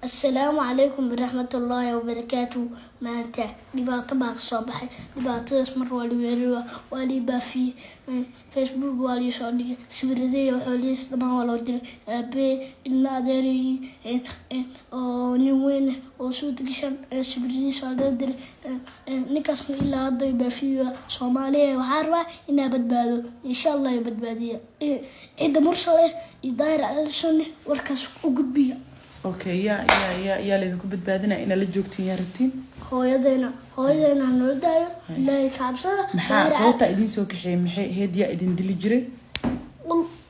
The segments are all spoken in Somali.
السلام عليكم ورحمة الله وبركاته. ما أنت دبعت معك الصباح دبعت اسمر والي والي بافي فيسبوك والي صادق سبردي وحوليس ما ولا در بي إلا دري نيوين وسود كشان سبردي صادق در نكسر إلا ضي بافي صومالية وحارة إنها بدبادو إن شاء الله يبدبادية إذا مرسله يداير على السنة وركس وجود بيها. اوكي يا ليدكم بدبادنا إن لا جوجتين يا ربتين هويدنا هنودايو لا كابسنا maxaa sababta idin soo kaxeeyay maxay heediya idin dili jiray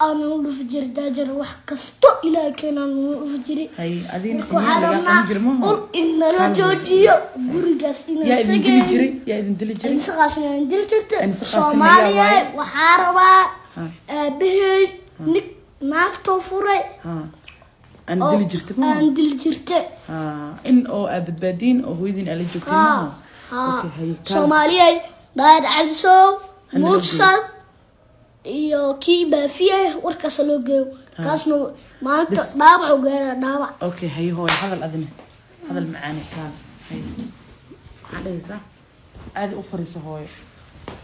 أنا وفجر داجر وحكستو إلى كنا وفجري هاي أدين حنين لقى قنجر ما هو قل إن رجوجيو قرجاس إن يا إذن دلي جري يا إذن دلي جري إنسقاسنا ندير جرت صوماليا وحاربا به نك ناكتو فوري أنا دلي جرت ما أنا دلي جرت إن أو أبدبادين أو هو يدين على جوكتين ما أوكي هاي صوماليا داير عدسو مرسل iyo kii baafiye warkaas loo geeyo kaasna maanta dhaawac u gaara dhaawac okay hay hooy hadal macaani kaan hay maxaa dhahaysaa aad u fariiso hooy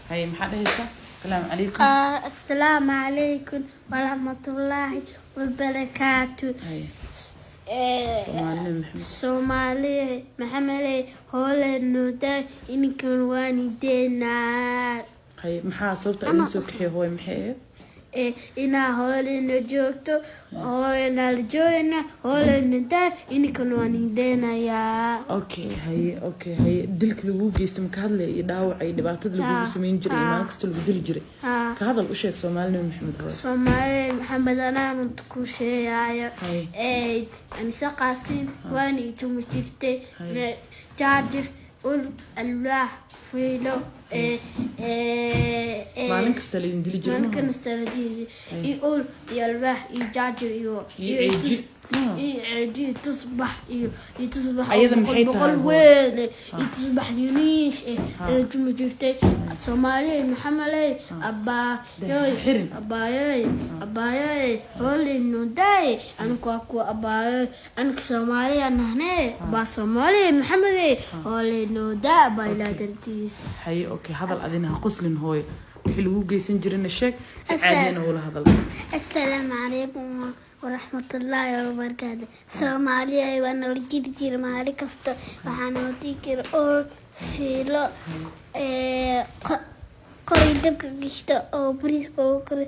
hay maxaa dhahaysaa assalaamu calaykum assalaamu calaykum waraxmatullaahi wabarakaatu Soomaaliya maxamed hoole nooda inkan waani deenaa هاي محا صوت أنا سوق حي هو محي إنا هولنا جوكتو هولنا الجوينا هولنا دا إني كانوا ندينا يا أوكي هاي دلك لو جيستم كهذا يداوع يدبعت له سمين جري ما كستلو بدل جري كهذا الأشياء سومالنا محمد هو سومالي محمد أنا متكوشي يا أنا سقاسين واني تمشيفتي جاجر قول الله فيلو مالك استلين دلي جري مالك استلين يقول يلبح يجاجر يعجي تصبح أيضا محيطها وين تصبح يونيش تمجفتي الصومالي محملي أبا ياي هولي نوداي أنا كواكو أبا أنا كصومالي أنا هنا أبا صومالي محملي هولي نودا أبا لا تنتيس هاي أوكي هذا الأذين هقصلن هوي حلو جيسن جرينا الشك عادين ولا هذا السلام عليكم ورحمة الله وبركاته. Soomaaliya waan oo jiri maali kasta waxaan oo tikir oo fiilo qorin dabka gishta oo bariiska oo kale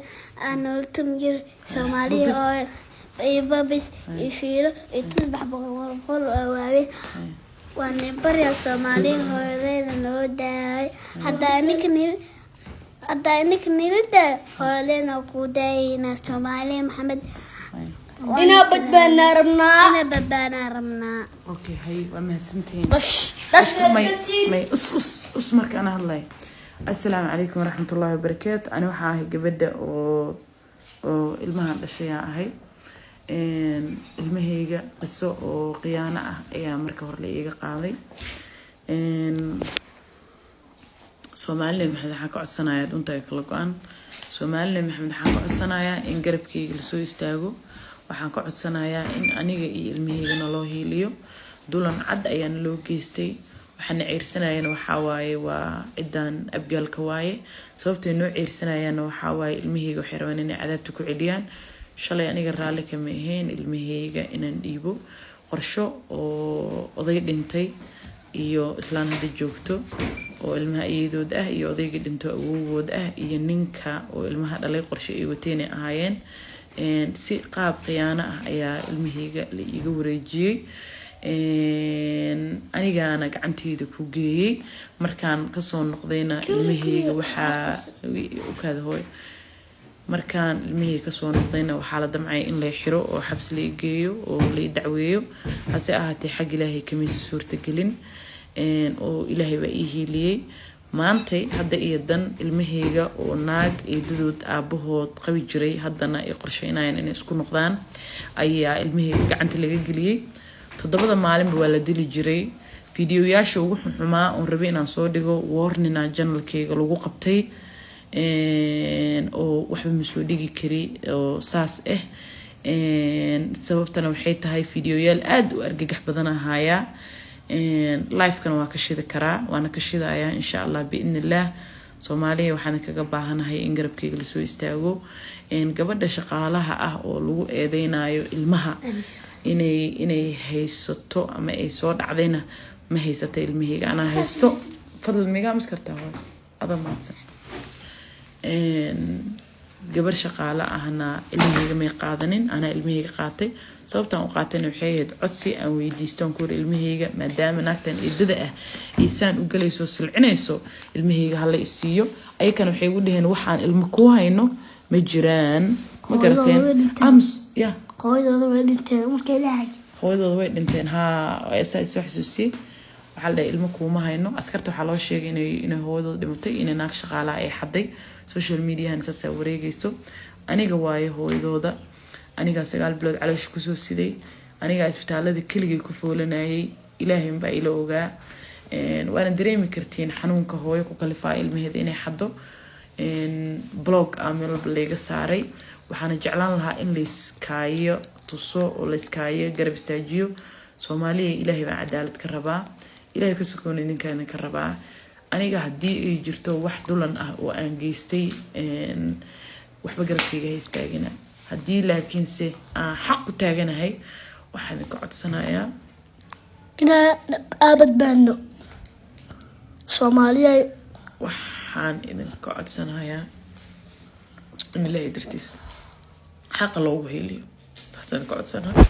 aan oo tumjir Soomaaliya oo babis fiilo inta baxbaqol waawe waan bariya Soomaaliya hooyada noo daay hadda inik nilada hooyada ku daayna Soomaaliya Maxamed أنا بدبنا رمنا أوكي هاي ومهتسنتين بس ما أس مرك أنا هلاي السلام عليكم ورحمة الله وبركاته أنا وحاهي قبدا المها الأشياء هاي المهيجة قصة وقيانة يا مركور لي قاضي سومالي محمد حكوا السنة دون تاكلقان سومالي محمد حكوا السنة إن قربكي لسوي استاجو waxaan ka codsanayaa in aniga iyo ilmahayga loo hiiliyo dulan cad ayaan loo geystay waxaan ciirsanayna waxa waaye waa ciidan abgaalka waaye sababtoo noo ciirsanayna waxa waaye ilmahayga waxay rabaan inay cadaabta ku celiyaan shalay aniga raali kama ahayn ilmahayga inaan dhiibo qorsho oo oday dhintay iyo islaan hadda joogto oo ilmaha iyadood ah iyo odayga dhinto awowgood ah iyo ninka oo ilmaha dhalay qorsho ay wateen ahaayeen si qaab qiyaano ah ayaa ilmahayga la iga wareejiyay anigaana gacanteyda ku geeyay markaan ka soo noqdayna ilmahayga waxa u kaada hooy markaan ilmahayga ka soo noqdayna waxa la damcay in la xiro oo xabs la geeyo oo la dacweeyo hase ahaatee xaq ilaahay kamiisa suurta gelin oo ilaahay baa ii hiiliyay maantay hadda iyo dan ilmahayga oo naag iyo dadood aabahood qabi jiray haddana ay qorsheynayaan inay isku noqdaan ayaa ilmahayga gacanta laga geliyay 7 maalinba waa la dili jiray fiidiyoyaasha ugu xumaa oo rabay inaan soo dhigo warnina channelkayga lagu qabtay oo waxba ma soo dhigi kari oo saas sababtana waxay tahay fiidiyoyaal aad u argagax badan ahaya live-kana waa ka shidi karaa waana ka shidayaa insha Allah biidnillah Soomaaliya waxaan kaga baahanahay in garabkayga la soo istaago gabadha shaqaalaha ah oo lagu eedeynayo ilmaha inay haysato ama ay soo dhacdayna ma haysato ilmahayga ana haysto fadlan miga maskartaa ada maadsan gabar shaqaale ahna ilmahayga may qaadanin ana ilmahayga qaatay sababtan u qaatayna waxay ahayd codsi aan weydiistaan ku ilmahayga maadaama naagtan idada ah isaan u galayso silcinayso ilmahayga hala isiiyo ayakana waxay u dhaheen waxaan ilmo ku hayno ma jiraan ma garateen ams ya hooyadooda way dhinteen markay ilaahay hooyadooda way dhinteen ha ay soo xasuusiyay waxa la ilmo kuma hayno askarta waxa loo sheegay inay hooyadooda dhimatay in naag shaqaalaha ay xaday social media han sasa wareegayso aniga waayo hooyadooda aniga 9 bilood caloosh ku soo siday aniga isbitaalada kaliya ku foolanayay ilaahay baa ila ogaa waana dareemi kartiin xanuunka hooyo ku kalifaa ilmaheeda inay xado blog amel laga saaray waxaana jeclaan lahaa in la iskaayo tuso oo la iskaayo garab istaajiyo Soomaaliya ilaahay baa cadaalad ka rabaa ilaahay ka sukoon idinkaana ka rabaa aniga hadii ay jirto wax dulan ah oo aan geystay waxba garabkayga haystaagina hadii laakiinse aan xaq ku taaganahay waxaan ka codsanayaa ina aabad baano Soomaaliya waxaan idin ka codsanayaa in ilaahay dartiis xaq loogu heliyo taasaan ka codsanayaa